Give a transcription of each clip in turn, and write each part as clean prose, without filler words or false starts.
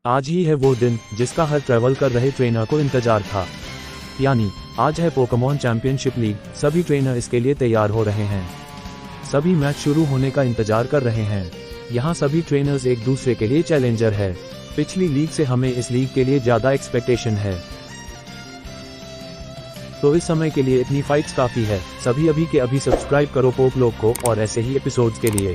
आज ही है वो दिन जिसका हर ट्रैवल कर रहे ट्रेनर को इंतजार था। यानी आज है पोकेमॉन चैंपियनशिप लीग। सभी ट्रेनर इसके लिए तैयार हो रहे हैं। सभी मैच शुरू होने का इंतजार कर रहे हैं। यहाँ सभी ट्रेनर्स एक दूसरे के लिए चैलेंजर है। पिछली लीग से हमें इस लीग के लिए ज्यादा एक्सपेक्टेशन है, तो इस समय के लिए इतनी फाइट्स काफी है। सभी अभी के अभी सब्सक्राइब करो पोकलोग को और ऐसे ही एपिसोड्स के लिए।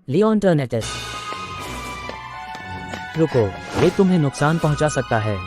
लियोन टर्नेटिस, रुको, ये तुम्हें नुकसान पहुंचा सकता है।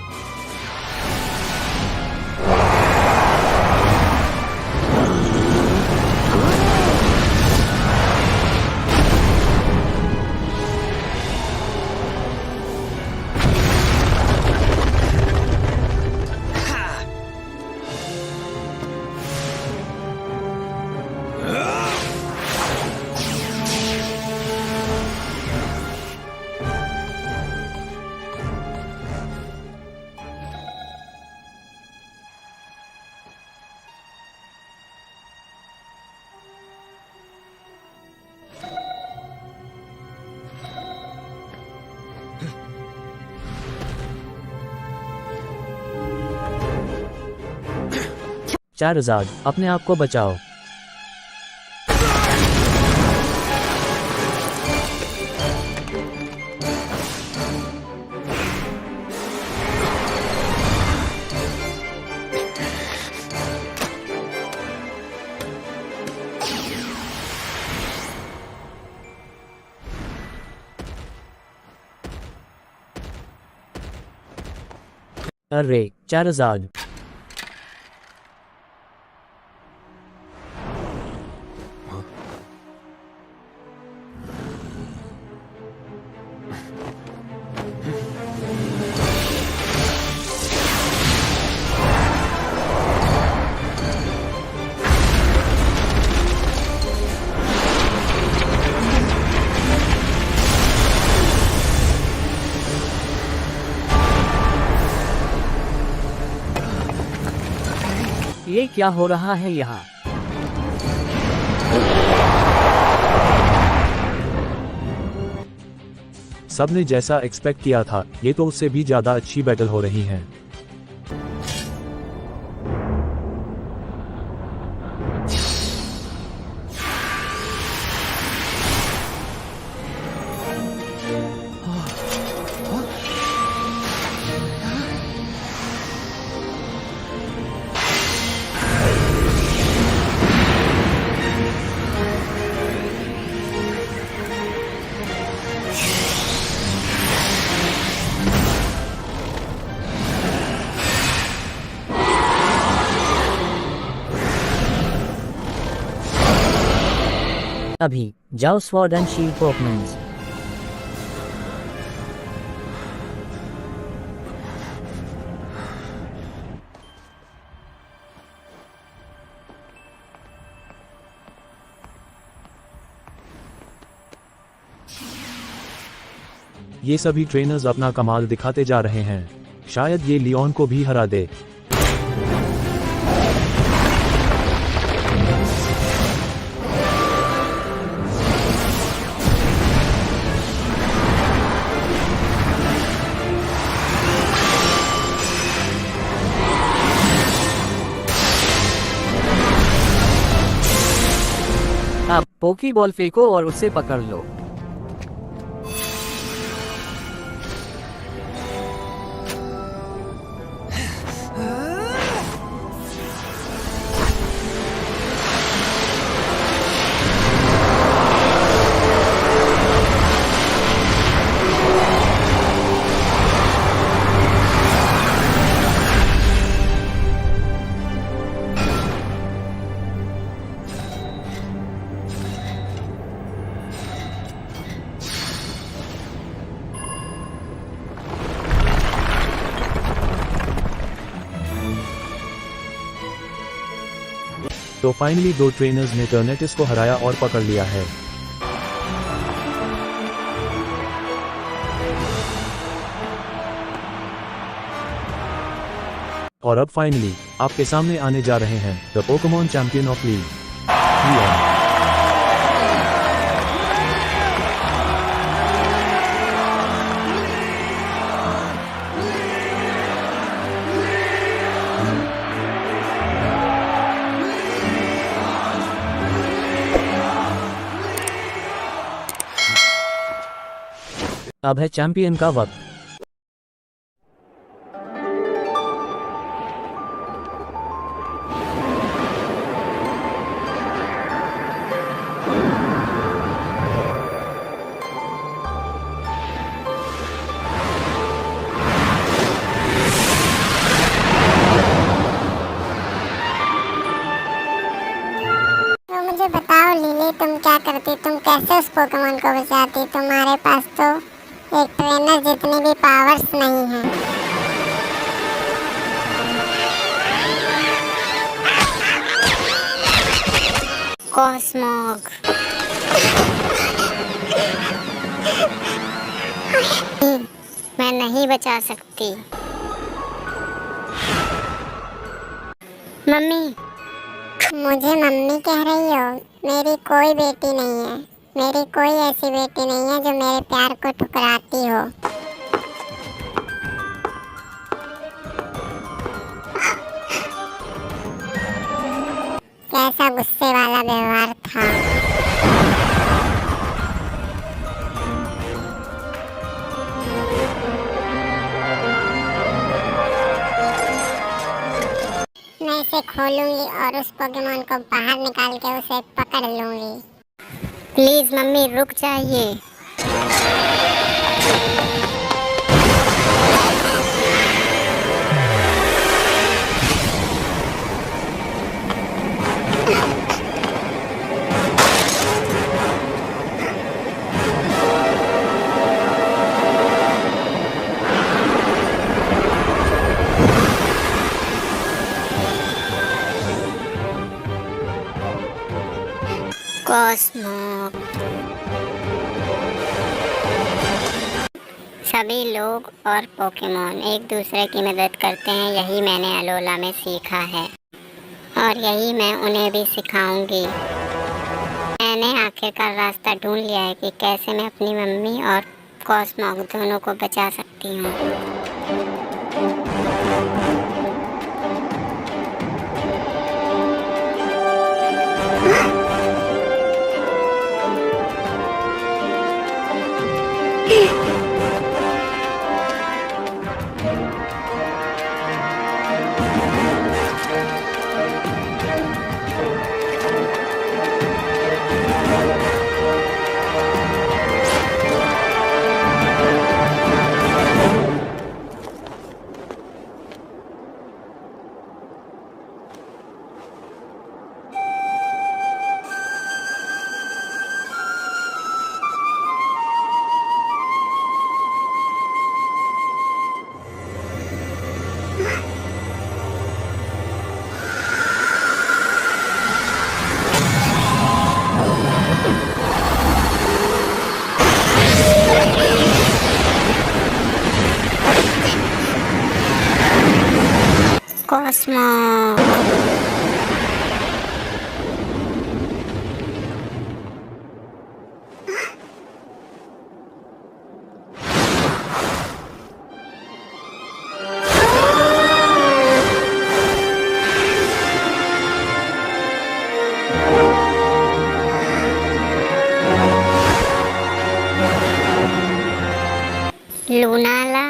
चारज़ार्ड, अपने आप को बचाओ। अरे चारज़ार्ड, ये क्या हो रहा है यहाँ? सबने जैसा एक्सपेक्ट किया था, ये तो उससे भी ज्यादा अच्छी बैटल हो रही है। अभी जाओ स्वॉर्ड एंड शील्ड पोकेमॉन्स। ये सभी ट्रेनर्स अपना कमाल दिखाते जा रहे हैं। शायद ये लियोन को भी हरा दे। अब पोकीबॉल फेंको और उसे पकड़ लो। तो फाइनली दो ट्रेनर्स ने टर्नेटिस को हराया और पकड़ लिया है। और अब फाइनली आपके सामने आने जा रहे हैं the Pokemon champion of league Leon. अब है चैंपियन का वक्त। तो मुझे बताओ लिली, तुम क्या करती, तुम कैसे उस पोकेमॉन को बचाती? तुम्हारे पास तो एक ट्रेनर जितनी भी पावर्स नहीं है। कॉस्मॉग, मैं नहीं बचा सकती। मम्मी, मुझे मम्मी कह रही हो? मेरी कोई बेटी नहीं है, मेरी कोई ऐसी बेटी नहीं है जो मेरे प्यार को ठुकराती हो। कैसा गुस्से वाला व्यवहार था। मैं इसे खोलूंगी और उस पोकेमॉन को बाहर निकाल के उसे पकड़ लूंगी। प्लीज मम्मी, रुक जाइए। कॉस्मॉग, सभी लोग और पोकेमॉन एक दूसरे की मदद करते हैं, यही मैंने अलोला में सीखा है और यही मैं उन्हें भी सिखाऊंगी। मैंने आखिरकार रास्ता ढूंढ लिया है कि कैसे मैं अपनी मम्मी और कॉस्मॉग दोनों को बचा सकती हूँ। कॉस्मॉग, लूनाला,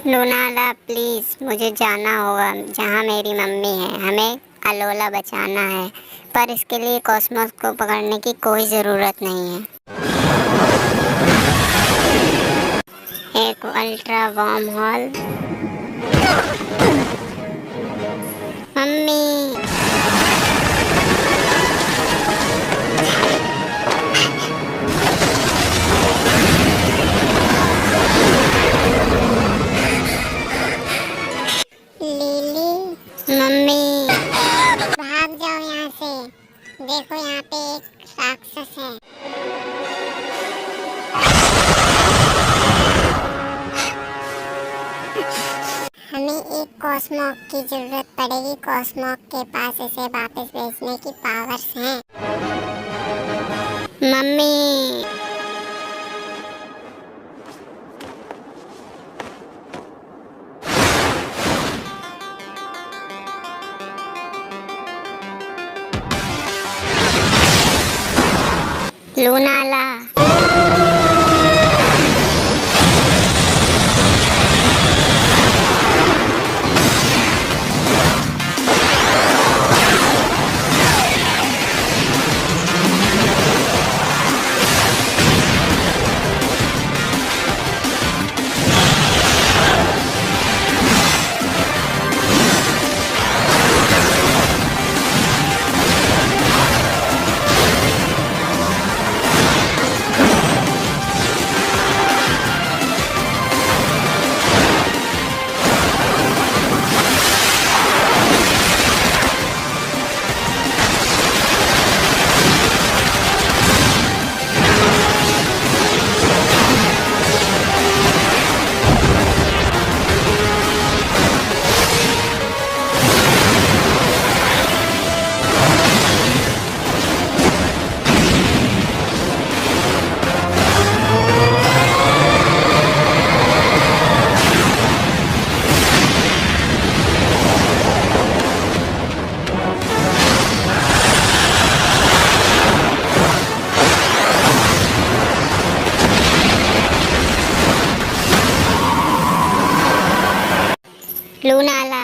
लूनाला प्लीज, मुझे जाना होगा जहाँ मेरी मम्मी है। हमें अलोला बचाना है, पर इसके लिए कॉस्मॉस को पकड़ने की कोई ज़रूरत नहीं है। एक ultra warm hall, mummy. Lily. Mummy. भाग जाओ यहाँ से, देखो यहाँ पे एक राक्षस है। हमें एक कॉस्मॉक की जरूरत पड़ेगी। कॉस्मॉक के पास इसे वापस भेजने की पावर्स हैं। मम्मी। लूनाला। लूनाला।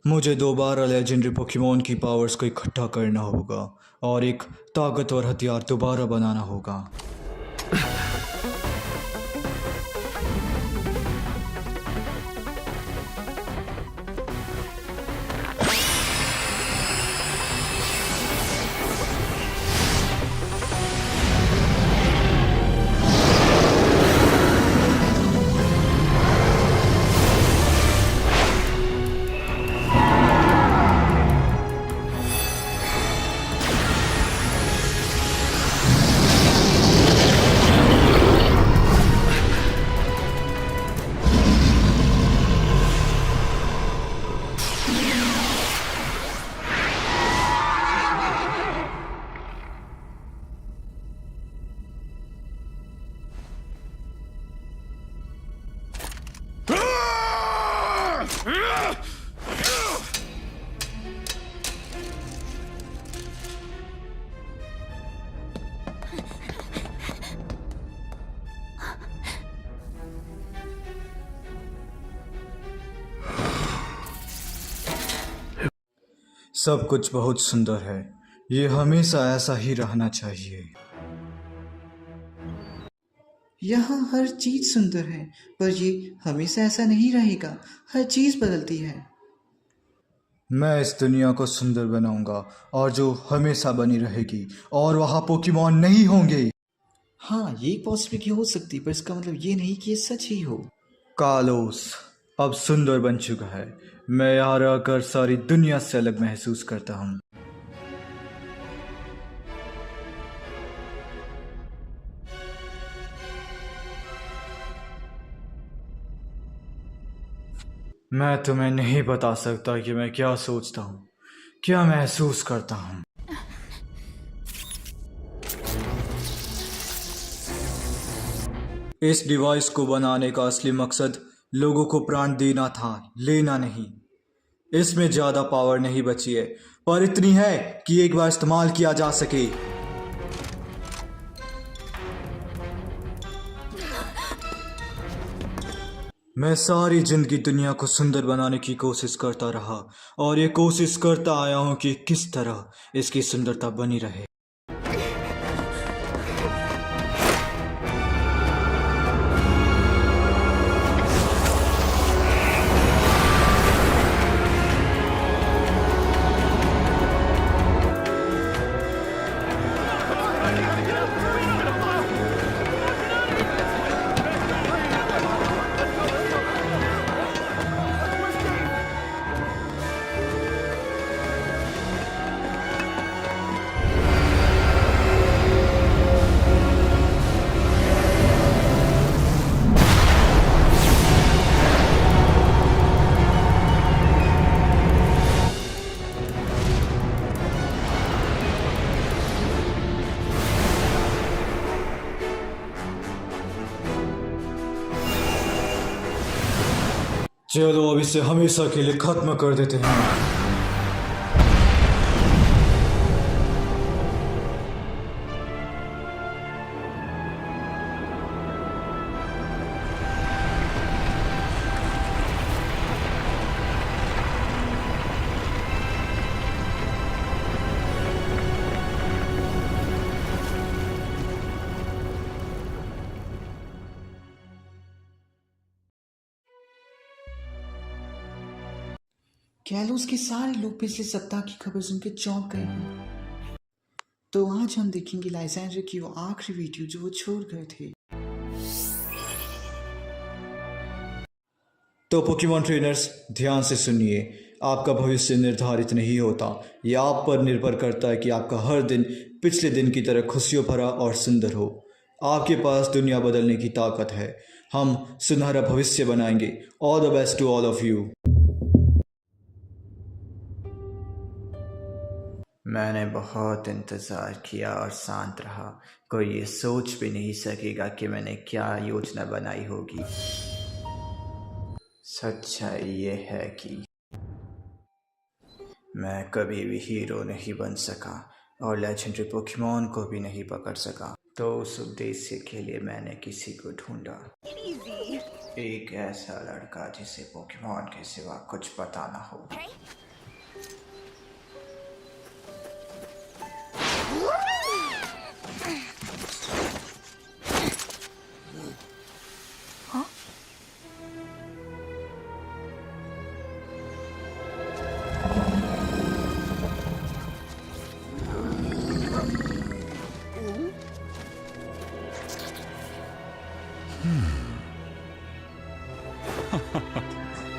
मुझे दोबारा लेजेंडरी पोकेमोन की पावर्स को इकट्ठा करना होगा और एक ताकतवर हथियार दोबारा बनाना होगा। सब कुछ बहुत सुंदर है। ये हमेशा ऐसा ही रहना चाहिए। यहाँ हर चीज सुंदर है, पर ये हमेशा ऐसा नहीं रहेगा। हर चीज बदलती है। मैं इस दुनिया को सुंदर बनाऊंगा और जो हमेशा बनी रहेगी, और वहाँ पोकेमॉन नहीं होंगे। हाँ, ये एक पॉसिबिलिटी हो सकती है, पर इसका मतलब ये नहीं कि ये सच ही हो। कालोस अब सुंदर बन चुका है। मैं यहाँ रहकर सारी दुनिया से अलग महसूस करता हूँ। मैं तुम्हें नहीं बता सकता कि मैं क्या सोचता हूँ, क्या महसूस करता हूँ। इस डिवाइस को बनाने का असली मकसद लोगों को प्राण देना था, लेना नहीं। इसमें ज़्यादा पावर नहीं बची है, पर इतनी है कि एक बार इस्तेमाल किया जा सके। मैं सारी जिंदगी दुनिया को सुंदर बनाने की कोशिश करता रहा, और ये कोशिश करता आया हूँ कि किस तरह इसकी सुंदरता बनी रहे। चलो अब इसे हमेशा के लिए खत्म कर देते हैं। कैलोस के सारे लोग पिछले सप्ताह की खबर सुनकर चौंक गए हैं। तो आज हम देखेंगे लाइसेंडर की वो आखिरी वीडियो जो वो छोड़ गए थे। तो पोकेमॉन ट्रेनर्स ध्यान से सुनिए, आपका भविष्य निर्धारित नहीं होता। यह आप पर निर्भर करता है कि आपका हर दिन पिछले दिन की तरह खुशियों भरा और सुंदर हो। आपके पास दुनिया बदलने की ताकत है। हम सुनहरा भविष्य बनाएंगे। All the best to all of you. मैंने बहुत इंतज़ार किया और शांत रहा। कोई ये सोच भी नहीं सकेगा कि मैंने क्या योजना बनाई होगी। सच्चाई ये है कि मैं कभी भी हीरो नहीं बन सका और लेजेंडरी पोकेमॉन को भी नहीं पकड़ सका। तो उस उद्देश्य के लिए मैंने किसी को ढूंढा, एक ऐसा लड़का जिसे पोकेमॉन के सिवा कुछ पता ना हो।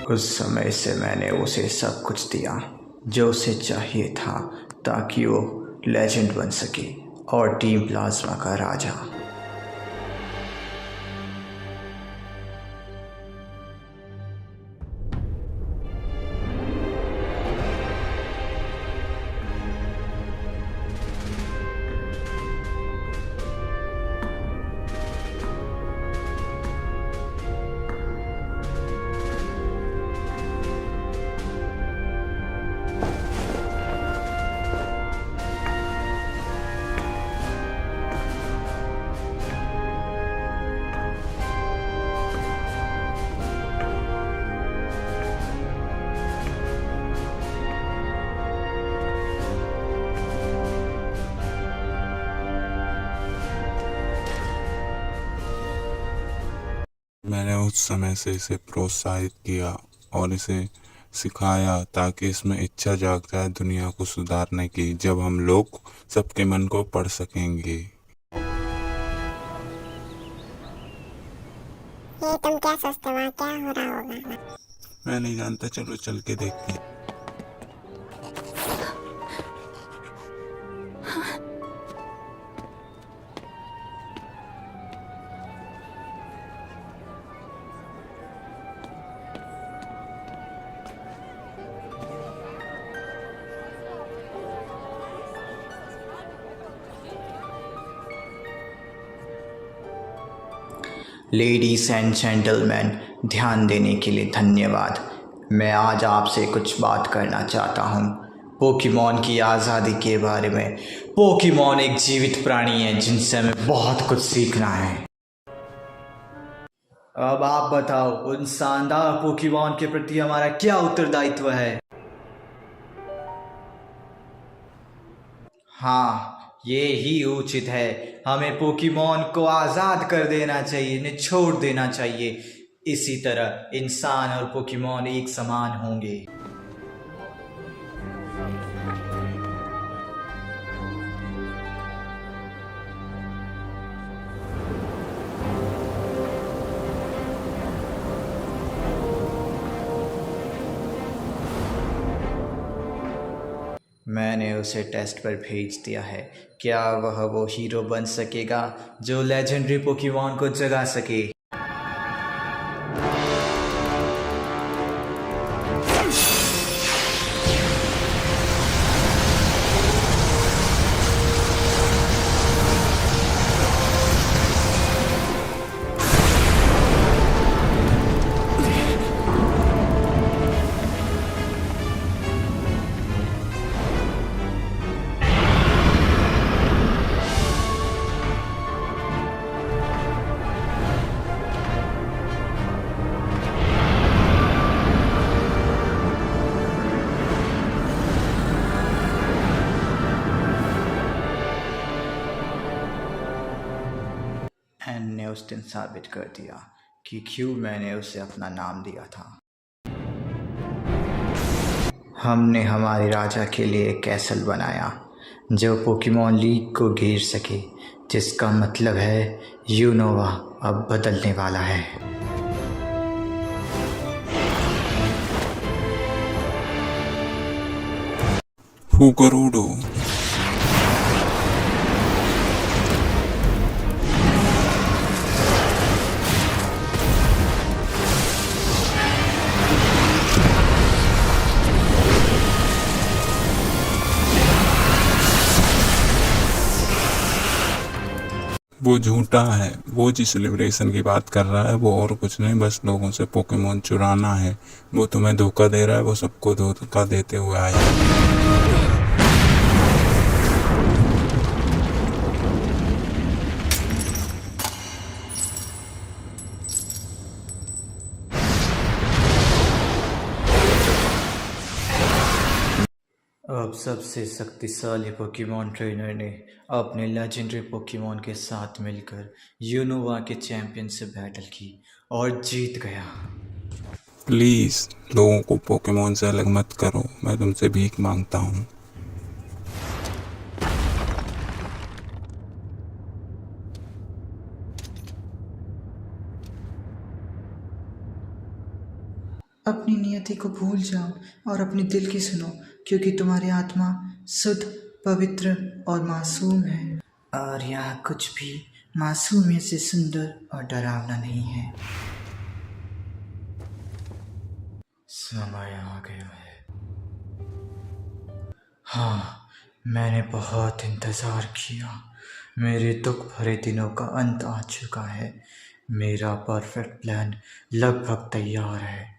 उस समय से मैंने उसे सब कुछ दिया जो उसे चाहिए था, ताकि वो लेजेंड बन सके और टीम प्लाज्मा का राजा। मैंने उस समय से इसे प्रोत्साहित किया और इसे सिखाया ताकि इसमें इच्छा जाग जाए दुनिया को सुधारने की। जब हम लोग सबके मन को पढ़ सकेंगे। ये तुम क्या सोचते हो, वहाँ क्या हो रहा होगा? मैं नहीं जानता, चलो चल के देखते हैं। लेडीज एंड जेंटलमैन, ध्यान देने के लिए धन्यवाद। मैं आज आपसे कुछ बात करना चाहता हूँ पोकेमॉन की आज़ादी के बारे में। पोकेमॉन एक जीवित प्राणी है जिनसे हमें बहुत कुछ सीखना है। अब आप बताओ, उन शानदार पोकेमॉन के प्रति हमारा क्या उत्तरदायित्व है? हाँ, ये ही उचित है। हमें पोकेमॉन को आज़ाद कर देना चाहिए, इन्हें छोड़ देना चाहिए। इसी तरह इंसान और पोकेमॉन एक समान होंगे। मैंने उसे टेस्ट पर भेज दिया है। क्या वह वो हीरो बन सकेगा जो लेजेंडरी पोकेमॉन को जगा सके? एन ने उस दिन साबित कर दिया कि क्यों मैंने उसे अपना नाम दिया था। हमने हमारे राजा के लिए एक कैसल बनाया जो पोकेमॉन लीग को घेर सके, जिसका मतलब है यूनोवा अब बदलने वाला है। फूकरूडो। वो झूठा है। वो जिस सेलिब्रेशन की बात कर रहा है वो और कुछ नहीं, बस लोगों से पोकेमॉन चुराना है। वो तुम्हें धोखा दे रहा है, वो सबको धोखा देते हुए आया है। अब सबसे शक्तिशाली पोकेमॉन ट्रेनर ने अपने लेजेंडरी पोकेमॉन के साथ मिलकर यूनोवा के चैंपियन से बैटल की और जीत गया। प्लीज लोगों को पोकेमॉन से अलग मत करो, मैं तुमसे भीख मांगता हूँ। अपनी नियति को भूल जाओ और अपने दिल की सुनो, क्योंकि तुम्हारी आत्मा शुद्ध, पवित्र और मासूम है। और यहाँ कुछ भी मासूमियत से सुंदर और डरावना नहीं है। समय आ गया है। हाँ, मैंने बहुत इंतज़ार किया। मेरे दुख भरे दिनों का अंत आ चुका है। मेरा परफेक्ट प्लान लगभग तैयार है।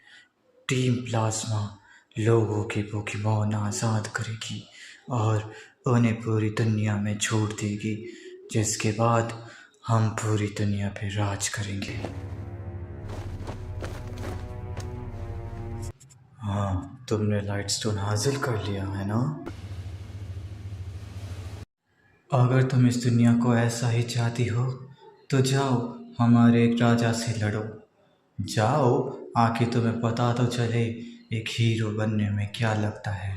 टीम प्लाज्मा लोगों के पोकेमॉन आज़ाद करेगी और उन्हें पूरी दुनिया में छोड़ देगी, जिसके बाद हम पूरी दुनिया पे राज करेंगे। हाँ, तुमने लाइट स्टोन हासिल कर लिया है ना? अगर तुम इस दुनिया को ऐसा ही चाहती हो तो जाओ हमारे एक राजा से लड़ो जाओ, आके तुम्हें पता तो चले एक हीरो बनने में क्या लगता है।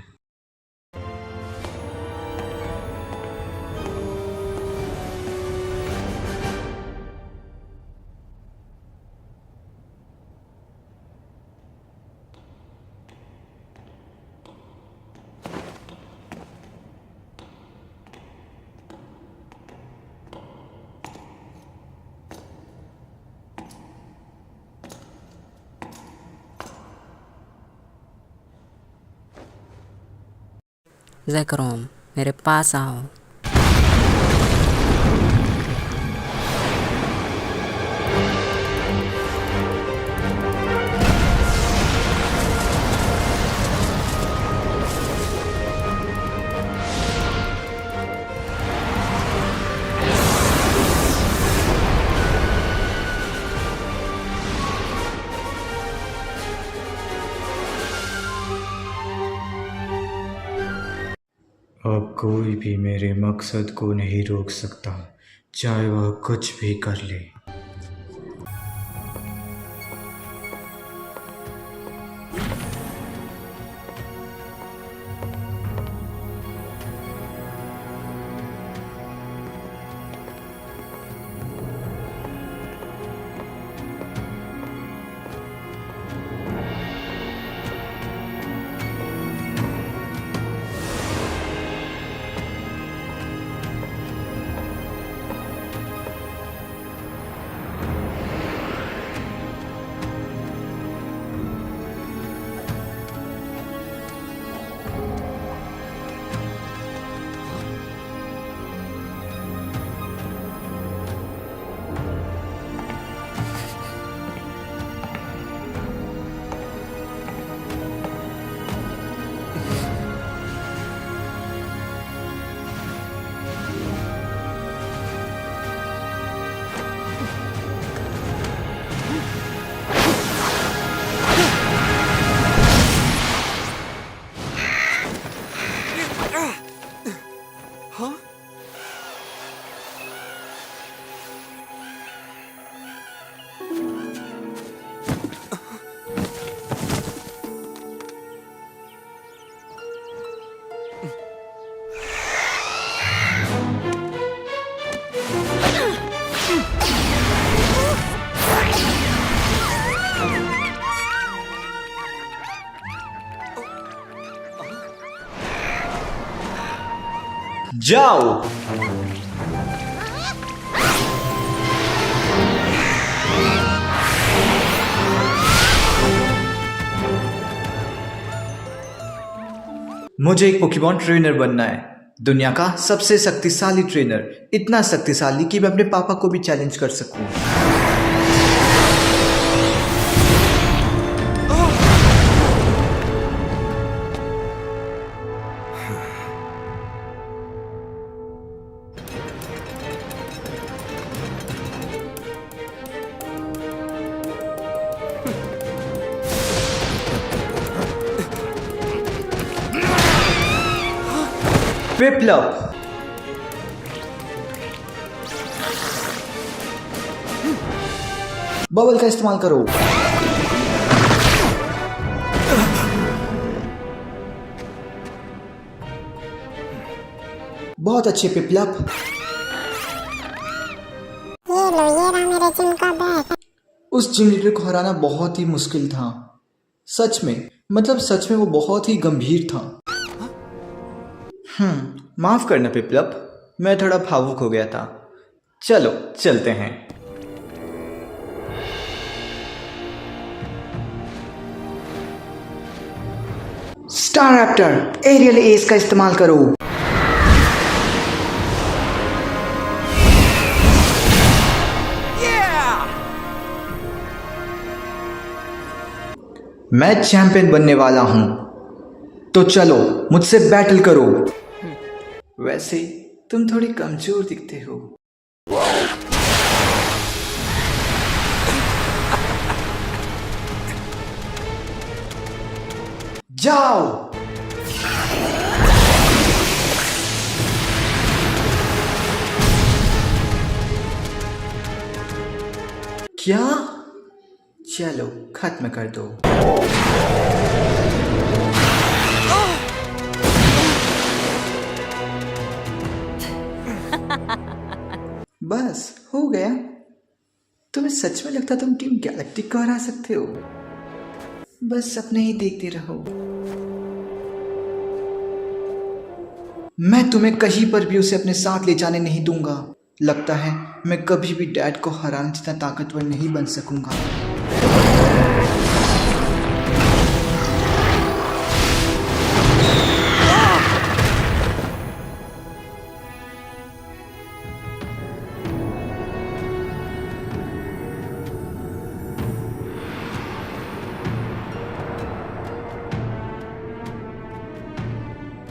जैकरोम, मेरे पास आओ। अब कोई भी मेरे मकसद को नहीं रोक सकता, चाहे वह कुछ भी कर ले। जाओ। मुझे एक पोकेमॉन ट्रेनर बनना है, दुनिया का सबसे शक्तिशाली ट्रेनर, इतना शक्तिशाली कि मैं अपने पापा को भी चैलेंज कर सकूं। विप्लव, बबल का इस्तेमाल करो। बहुत अच्छे पिपलप। ये लो, ये रहा मेरे जिम का बैग। उस जिम लीडर को हराना बहुत ही मुश्किल था, सच में, मतलब सच में वो बहुत ही गंभीर था। माफ करना पिपलप, मैं थोड़ा भावुक हो गया था। चलो चलते हैं। स्टार रैप्टर, एरियल एस का इस्तेमाल करो। मैं चैंपियन बनने वाला हूं, तो चलो मुझसे बैटल करो। वैसे तुम थोड़ी कमजोर दिखते हो। जाओ। क्या चलो खत्म कर दो। बस हो गया। तुम्हें सच में लगता तुम टीम गैलेक्टिक को हरा सकते हो? बस अपने ही देखते रहो। मैं तुम्हें कहीं पर भी उसे अपने साथ ले जाने नहीं दूंगा। लगता है मैं कभी भी डैड को हराने जितना ताकतवर नहीं बन सकूंगा।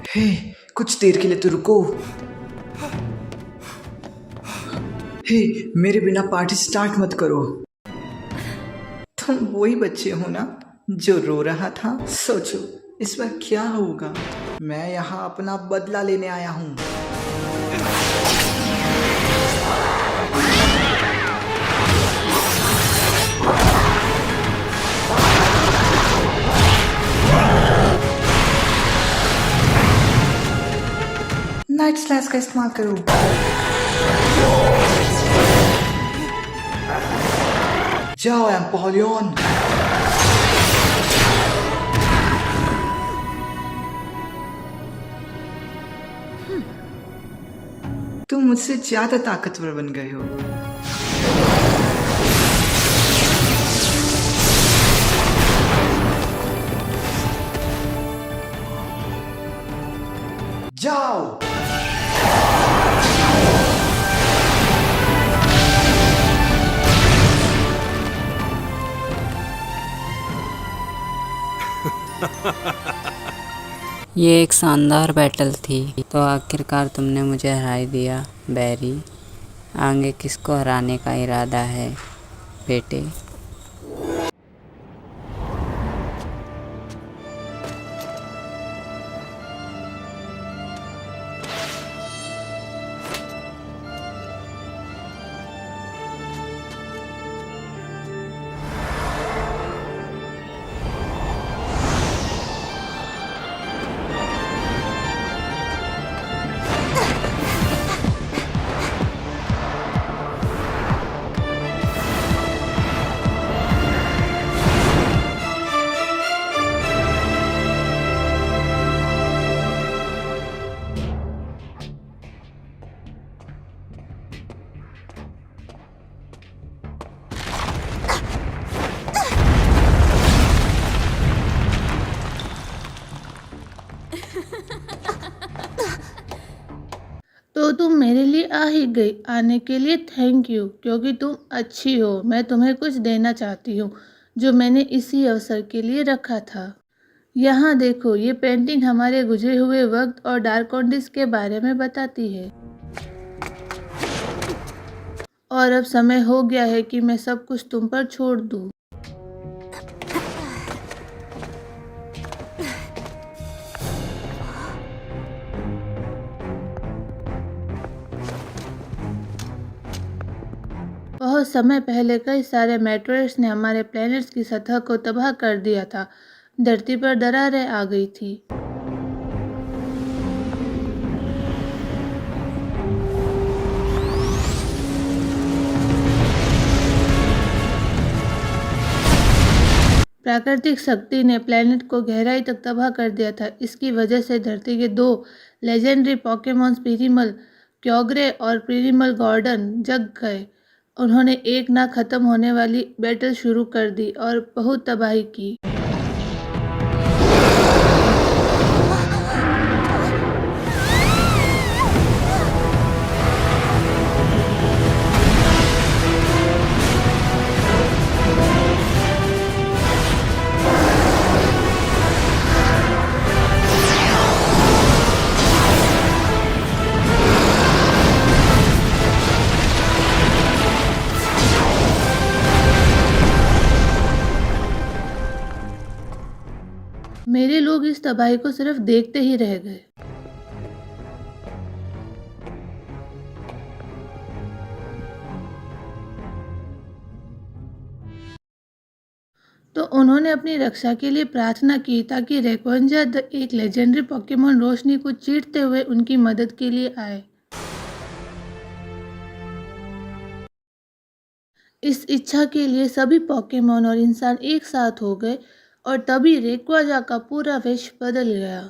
हे, कुछ देर के लिए तो रुको। हे, मेरे बिना पार्टी स्टार्ट मत करो। तुम वही बच्चे हो ना जो रो रहा था? सोचो इस बार क्या होगा। मैं यहाँ अपना बदला लेने आया हूँ। नाइट स्लैश का इस्तेमाल करो। जाओ एम्पोलियन। तुम मुझसे ज्यादा ताकतवर बन गए हो। जाओ। ये एक शानदार बैटल थी। तो आखिरकार तुमने मुझे हरा दिया बैरी। आगे किसको हराने का इरादा है बेटे? तो तुम मेरे लिए आ ही गई। आने के लिए थैंक यू, क्योंकि तुम अच्छी हो। मैं तुम्हें कुछ देना चाहती हूँ जो मैंने इसी अवसर के लिए रखा था। यहाँ देखो, ये पेंटिंग हमारे गुजरे हुए वक्त और डार्कोंडिस के बारे में बताती है। और अब समय हो गया है कि मैं सब कुछ तुम पर छोड़ दूँ। बहुत समय पहले कई सारे मेटेओर्स ने हमारे प्लैनेट्स की सतह को तबाह कर दिया था। धरती पर दरारें आ गई थी। प्राकृतिक शक्ति ने प्लैनेट को गहराई तक तबाह कर दिया था। इसकी वजह से धरती के दो लेजेंडरी पोकेमॉन्स पेरिमल क्योग्रे और पेरिमल गॉर्डन जग गए। उन्होंने एक ना खत्म होने वाली बैटल शुरू कर दी और बहुत तबाही की। मेरे लोग इस तबाही को सिर्फ देखते ही रह गए। तो उन्होंने अपनी रक्षा के लिए प्रार्थना की ताकि रेक्वेंजा एक लेजेंडरी पोकेमॉन रोशनी को चीरते हुए उनकी मदद के लिए आए। इस इच्छा के लिए सभी पोकेमॉन और इंसान एक साथ हो गए और तभी रेक्वाजा का पूरा वेश बदल गया।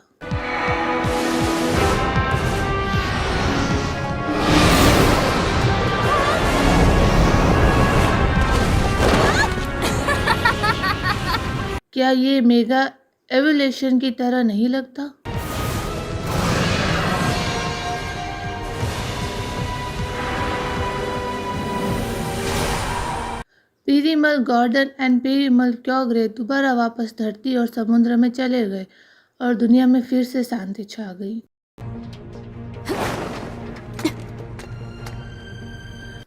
क्या ये मेगा एवोल्यूशन की तरह नहीं लगता? पेरीमल गॉर्डन एंड पेरीमल क्योग्रे दोबारा वापस धरती और समुद्र में चले गए और दुनिया में फिर से शांति छा गई।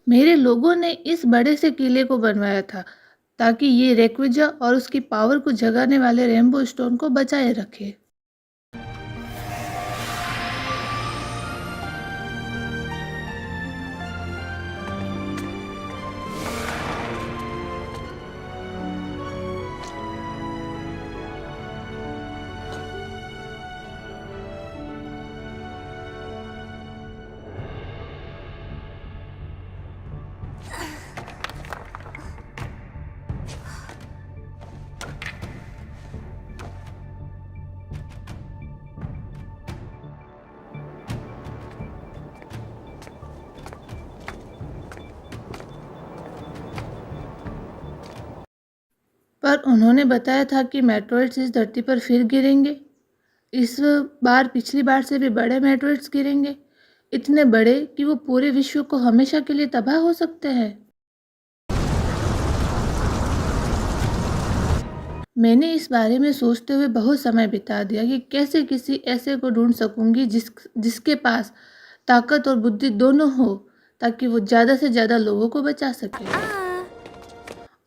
मेरे लोगों ने इस बड़े से किले को बनवाया था ताकि ये रेक्विजा और उसकी पावर को जगाने वाले रेनबो स्टोन को बचाए रखे। पर उन्होंने बताया था कि मेट्रोइड्स इस धरती पर फिर गिरेंगे। इस बार पिछली बार से भी बड़े मेट्रोइड्स गिरेंगे, इतने बड़े कि वो पूरे विश्व को हमेशा के लिए तबाह हो सकते हैं। मैंने इस बारे में सोचते हुए बहुत समय बिता दिया कि कैसे किसी ऐसे को ढूंढ सकूंगी जिसके पास ताकत और बुद्धि दोनों हो ताकि वो ज़्यादा से ज़्यादा लोगों को बचा सके।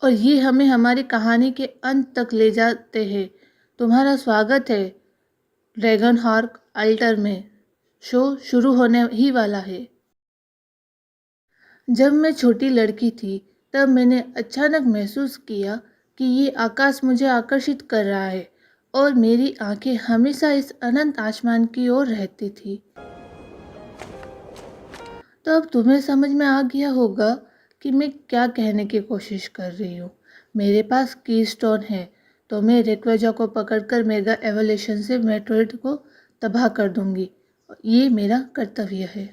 और ये हमें हमारी कहानी के अंत तक ले जाते हैं। तुम्हारा स्वागत है ड्रैगन हॉर्क अल्टर में। शो शुरू होने ही वाला है। जब मैं छोटी लड़की थी तब मैंने अचानक महसूस किया कि ये आकाश मुझे आकर्षित कर रहा है और मेरी आंखें हमेशा इस अनंत आसमान की ओर रहती थी। तो अब तुम्हें समझ में आ गया होगा कि मैं क्या कहने की कोशिश कर रही हूँ। मेरे पास की स्टोन है तो मैं रेक्वेजा को पकड़कर मेगा एवोल्यूशन से मेट्रोइड को तबाह कर दूंगी। ये मेरा कर्तव्य है।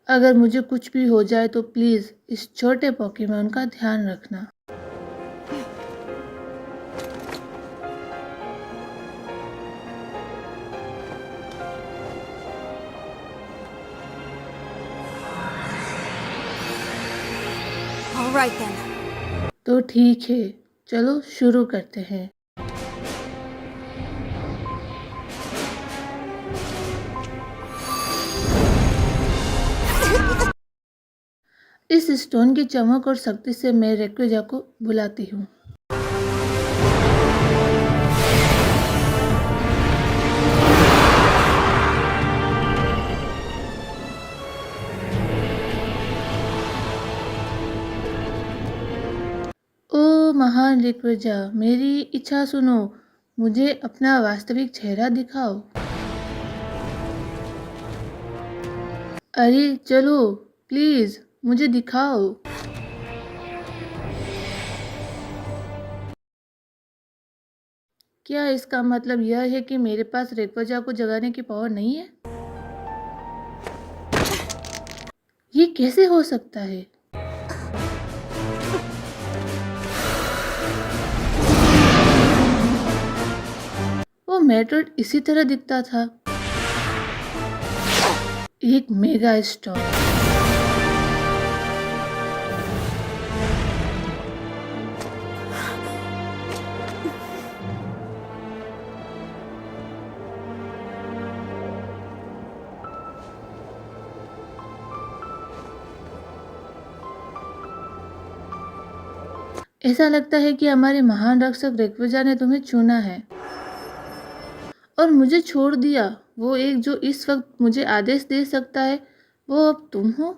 अगर मुझे कुछ भी हो जाए तो प्लीज़ इस छोटे पोकेमॉन का ध्यान रखना। All right then. तो ठीक है, चलो शुरू करते हैं। इस स्टोन की चमक और शक्ति से मैं रेक्वेजा को बुलाती हूँ। ओ महान रेक्वेजा, मेरी इच्छा सुनो, मुझे अपना वास्तविक चेहरा दिखाओ। अरे चलो प्लीज मुझे दिखाओ। क्या इसका मतलब यह है कि मेरे पास रेक्वेजा को जगाने की पावर नहीं है? ये कैसे हो सकता है? वो मेट्रोइड इसी तरह दिखता था, एक मेगा स्टोन। ऐसा लगता है कि हमारे महान रक्षक रेक्वेजा ने तुम्हें चुना है और मुझे छोड़ दिया। वो एक जो इस वक्त मुझे आदेश दे सकता है, वो अब तुम हो।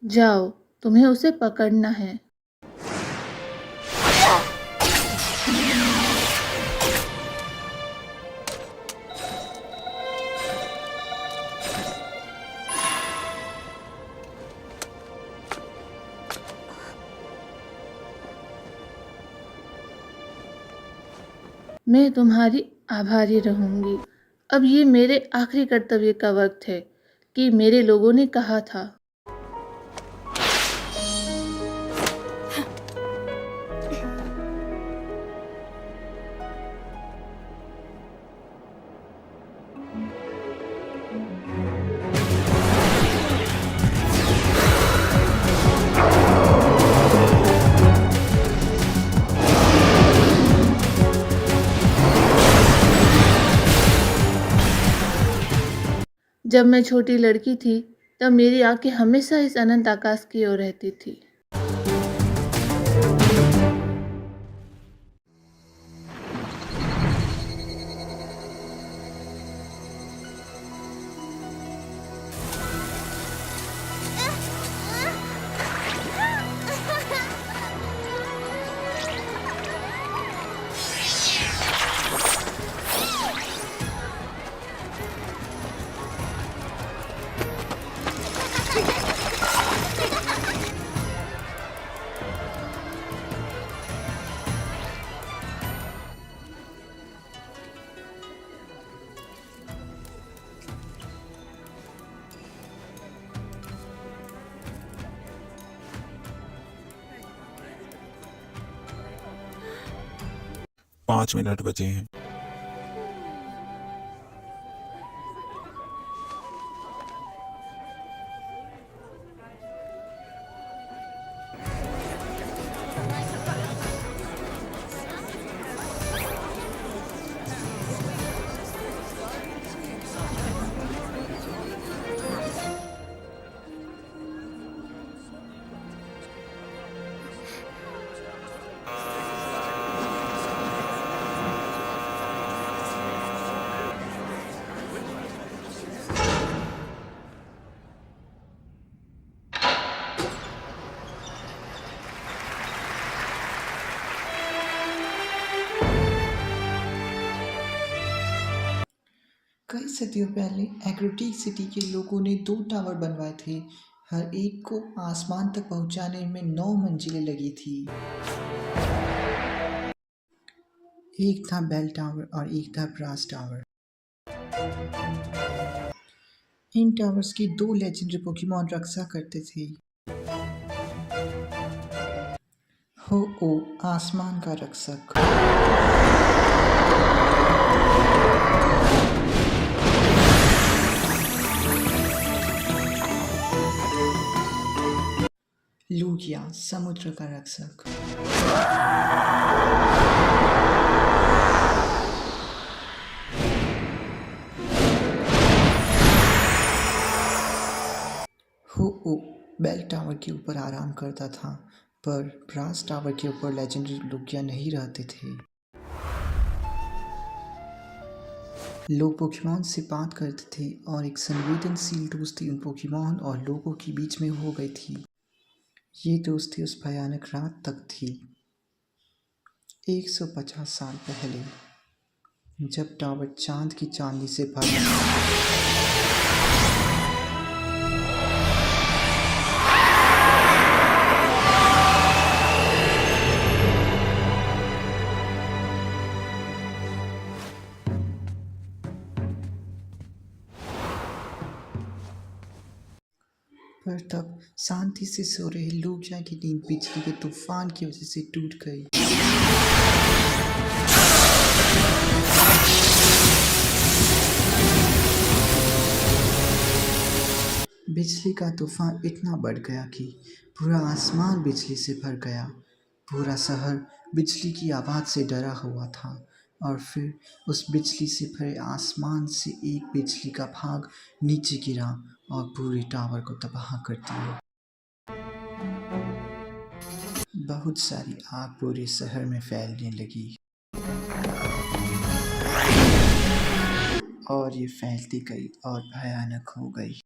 जाओ, तुम्हें उसे पकड़ना है। मैं तुम्हारी आभारी रहूंगी। अब ये मेरे आखिरी कर्तव्य का वक्त है कि मेरे लोगों ने कहा था। जब मैं छोटी लड़की थी तब मेरी आंखें हमेशा इस अनंत आकाश की ओर रहती थी। पाँच मिनट बचे हैं। कई सदियों पहले एग्रोटीक सिटी के लोगों ने 2 टावर बनवाए थे। हर एक को आसमान तक पहुंचाने में 9 मंजिलें लगी थी। एक था बेल टावर और एक था ब्रास टावर। इन टावर्स की 2 लेजेंडरी पोकेमॉन रक्षा करते थे। हो ओ आसमान का रक्षक। लूगिया समुद्र का रक्षक। हो ओ बेल टावर के ऊपर आराम करता था, पर ब्रास टावर के ऊपर लेजेंडरी लूगिया नहीं रहते थे। लोग पोकेमॉन से बात करते थे और एक संवेदनशील दोस्ती उन पोकेमॉन और लोगों के बीच में हो गई थी। ये दोस्ती उस भयानक रात तक थी, 150 साल पहले, जब टावर चांद की चांदनी से भर पर तब शांति से सो रहे लूगिया की नींद बिजली के तूफान की वजह से टूट गई। बिजली का तूफान इतना बढ़ गया कि पूरा आसमान बिजली से भर गया। पूरा शहर बिजली की आवाज़ से डरा हुआ था और फिर उस बिजली से भरे आसमान से एक बिजली का भाग नीचे गिरा और पूरे टावर को तबाह कर दिया। बहुत सारी आग पूरे शहर में फैलने लगी और ये फैलती गई और भयानक हो गई।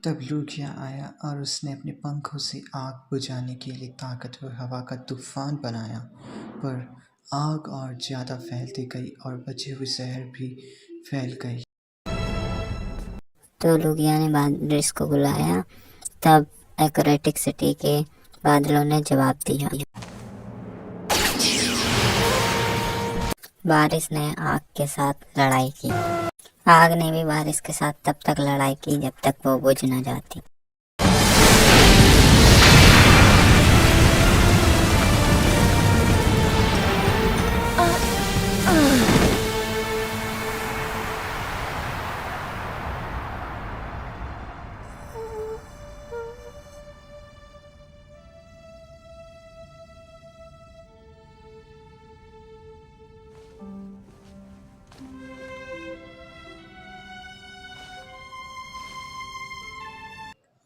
तब लूगिया आया और उसने अपने पंखों से आग बुझाने के लिए ताकतवर हवा का तूफान बनाया, पर आग और ज़्यादा फैलती गई और बचे हुए शहर भी फैल गई। तो लूगिया ने बारिश को बुलाया। तब एक्रोबैटिक सिटी के बादलों ने जवाब दिया। बारिश ने आग के साथ लड़ाई की। आग ने भी बारिश के साथ तब तक लड़ाई की जब तक वो बुझ न जाती।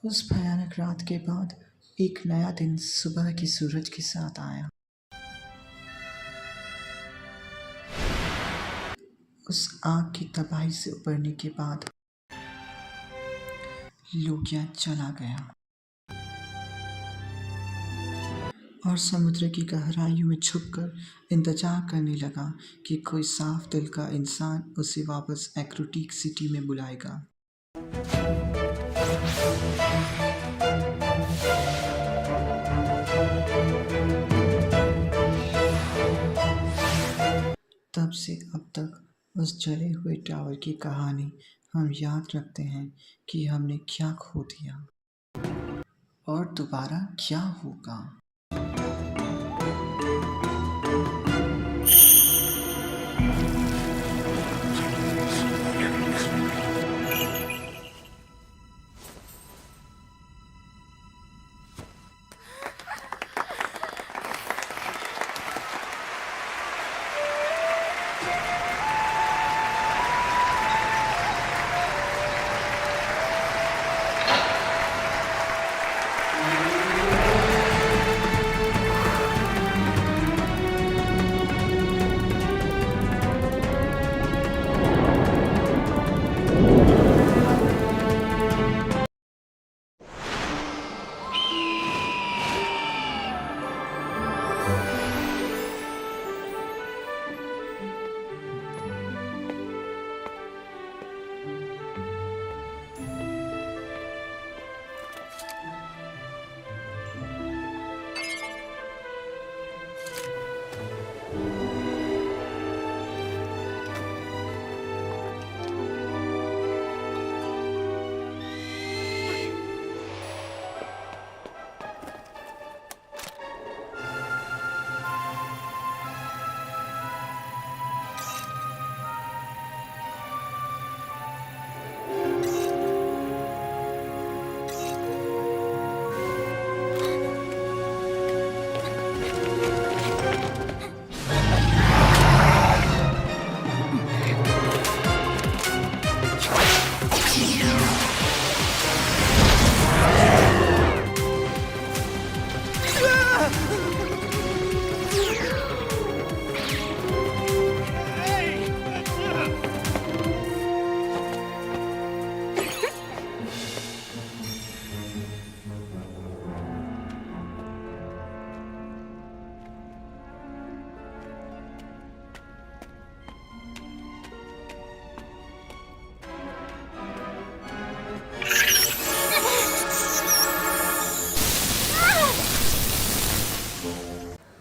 उस भयानक रात के बाद एक नया दिन सुबह की सूरज के साथ आया। उस आग की तबाही से उबरने के बाद लूगिया चला गया और समुद्र की गहराइयों में छुपकर इंतजार करने लगा कि कोई साफ दिल का इंसान उसे वापस एक्रोबैटिक सिटी में बुलाएगा। तब से अब तक उस जले हुए टावर की कहानी हम याद रखते हैं कि हमने क्या खो दिया और दोबारा क्या होगा।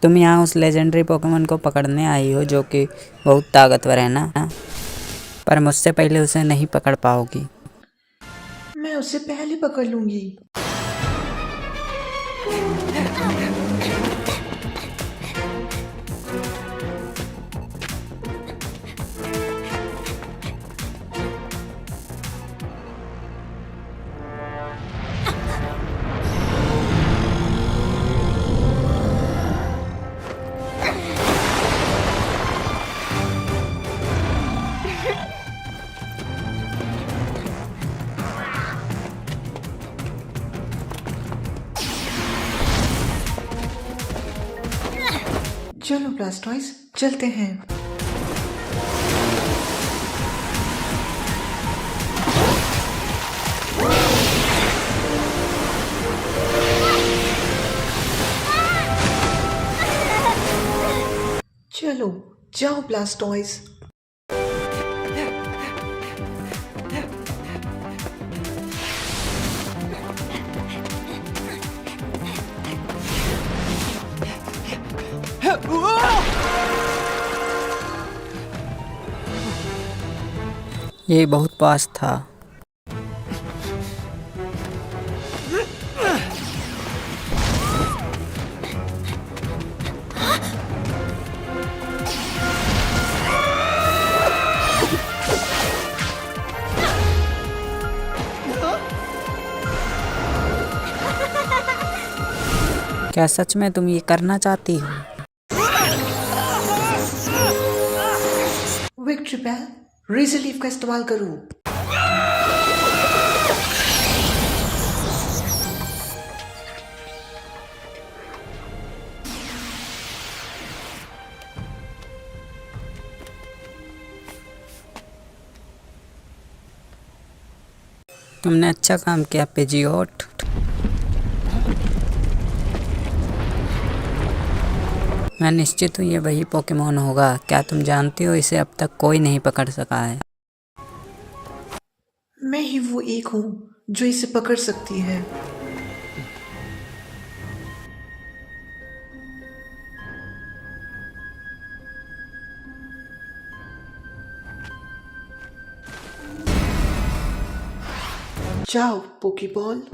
तुम यहाँ उस लेजेंडरी पोकेमोन को पकड़ने आई हो जो कि बहुत ताकतवर है ना, पर मुझसे पहले उसे नहीं पकड़ पाओगी। मैं उसे पहले पकड़ लूंगी। चलो ब्लास्टॉइस, चलते हैं। चलो जाओ ब्लास्टॉइस। ये बहुत पास था। क्या सच में तुम ये करना चाहती हो? विक्ट्री बेल, रेजर लीफ का इस्तेमाल करो। तुमने अच्छा काम किया पिजियोट। मैं निश्चित हूँ ये वही पोकेमोन होगा। क्या तुम जानती हो इसे अब तक कोई नहीं पकड़ सका है। मैं ही वो एक हूँ जो इसे पकड़ सकती है। जाओ पोकीबॉल।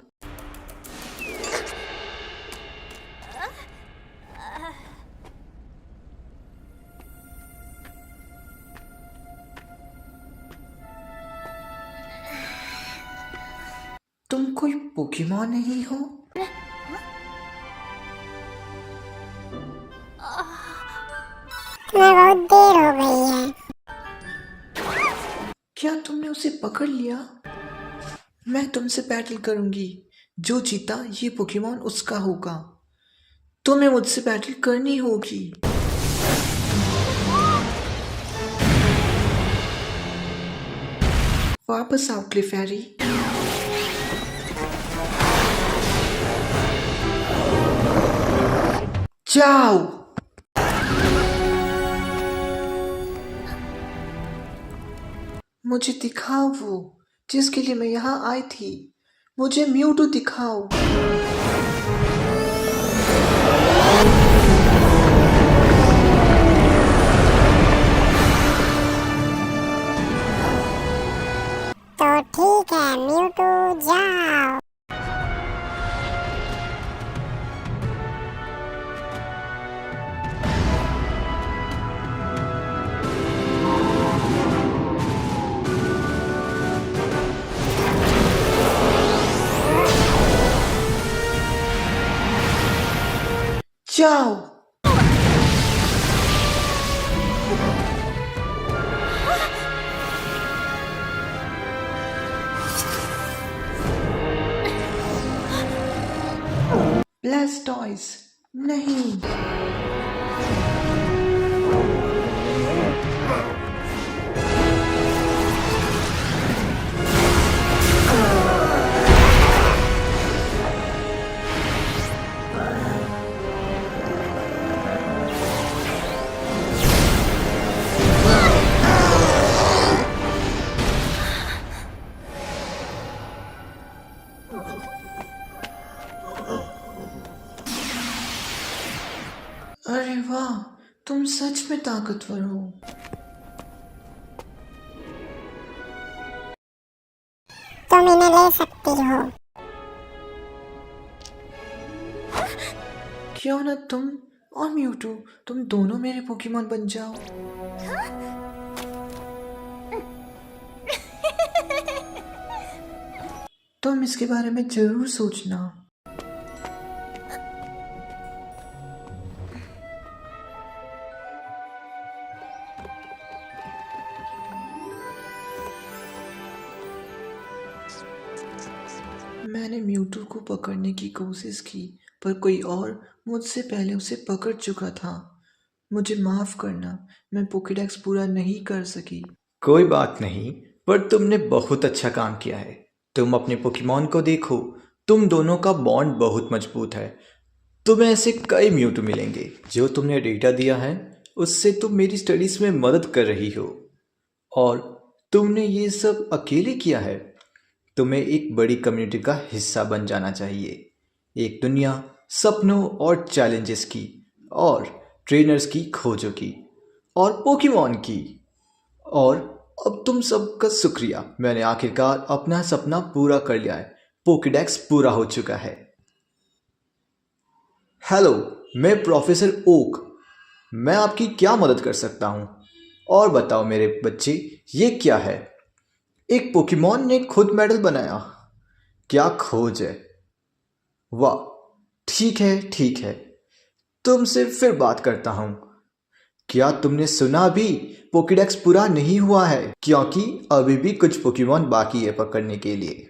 तुम कोई पोकेमॉन नहीं हो? तुम्हें बहुत देर हो गई है। क्या तुमने उसे पकड़ लिया? मैं तुमसे बैटल करूंगी। जो जीता ये पोकेमॉन उसका होगा। तुम्हें मुझसे बैटल करनी होगी। वापस आओ क्लिफेरी। जाओ। मुझे दिखाओ वो जिसके लिए मैं यहाँ आई थी। मुझे म्यूटू दिखाओ। तो ठीक है म्यूटू, जाओ। जाओ। ब्लास्टॉइस नहीं। अरे में ताकतवर हो। तुम इन्हें ले सकती हो। क्यों ना तुम और म्यूटू, तुम दोनों मेरे पोकेमॉन बन जाओ। तुम इसके बारे में जरूर सोचना। मैंने म्यूटू को पकड़ने की कोशिश की, पर कोई और मुझसे पहले उसे पकड़ चुका था। मुझे माफ करना, मैं पोकेडेक्स पूरा नहीं कर सकी। कोई बात नहीं, पर तुमने बहुत अच्छा काम किया है। तुम अपने पोकेमॉन को देखो, तुम दोनों का बॉन्ड बहुत मजबूत है। तुम्हें ऐसे कई म्यूटू मिलेंगे। जो तुमने डेटा दिया है उससे तुम मेरी स्टडीज में मदद कर रही हो, और तुमने ये सब अकेले किया है। तुम्हें एक बड़ी कम्युनिटी का हिस्सा बन जाना चाहिए। एक दुनिया सपनों और चैलेंजेस की, और ट्रेनर्स की खोजों की, और पोकेमॉन की। और अब तुम सबका शुक्रिया, मैंने आखिरकार अपना सपना पूरा कर लिया है। पोकेडेक्स पूरा हो चुका है। हेलो, मैं प्रोफेसर ओक। मैं आपकी क्या मदद कर सकता हूँ? और बताओ मेरे बच्चे, ये क्या है? एक पोकेमॉन ने खुद मेडल बनाया। क्या खोज है! वाह, ठीक है, तुमसे फिर बात करता हूँ। क्या तुमने सुना भी? पोकेडेक्स पूरा नहीं हुआ है, क्योंकि अभी भी कुछ पोकेमॉन बाकी है पकड़ने के लिए।